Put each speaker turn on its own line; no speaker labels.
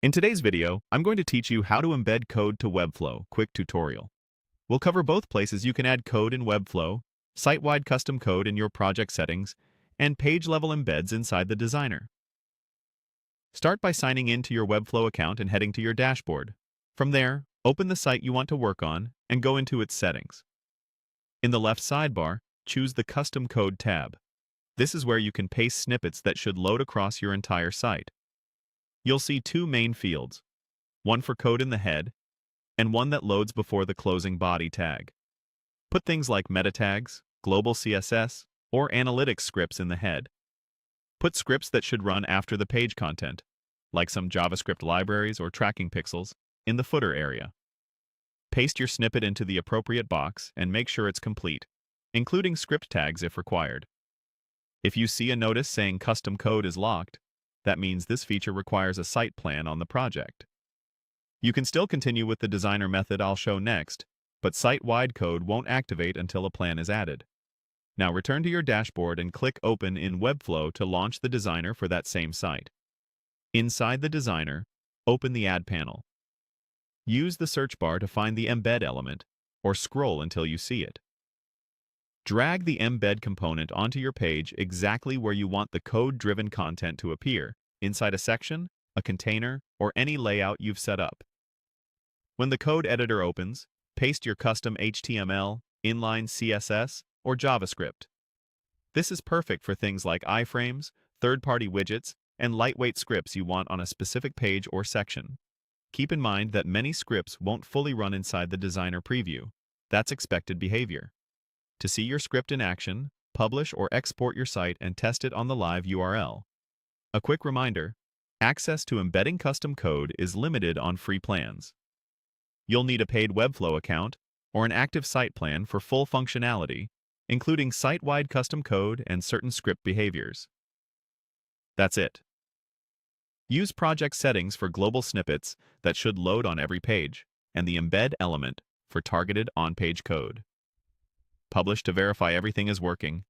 In today's video, I'm going to teach you how to embed code to Webflow, quick tutorial. We'll cover both places you can add code in Webflow, site-wide custom code in your project settings, and page-level embeds inside the designer. Start by signing in to your Webflow account and heading to your dashboard. From there, open the site you want to work on and go into its settings. In the left sidebar, choose the Custom Code tab. This is where you can paste snippets that should load across your entire site. You'll see two main fields, one for code in the head, and one that loads before the closing body tag. Put things like meta tags, global CSS, or analytics scripts in the head. Put scripts that should run after the page content, like some JavaScript libraries or tracking pixels, in the footer area. Paste your snippet into the appropriate box and make sure it's complete, including script tags if required. If you see a notice saying custom code is locked, that means this feature requires a site plan on the project. You can still continue with the designer method I'll show next, but site-wide code won't activate until a plan is added. Now return to your dashboard and click Open in Webflow to launch the designer for that same site. Inside the designer, open the Add panel. Use the search bar to find the Embed element, or scroll until you see it. Drag the Embed component onto your page exactly where you want the code-driven content to appear, inside a section, a container, or any layout you've set up. When the code editor opens, paste your custom HTML, inline CSS, or JavaScript. This is perfect for things like iframes, third-party widgets, and lightweight scripts you want on a specific page or section. Keep in mind that many scripts won't fully run inside the designer preview. That's expected behavior. To see your script in action, publish or export your site and test it on the live URL. A quick reminder, access to embedding custom code is limited on free plans. You'll need a paid Webflow account or an active site plan for full functionality, including site-wide custom code and certain script behaviors. That's it. Use project settings for global snippets that should load on every page, and the embed element for targeted on-page code. Publish to verify everything is working,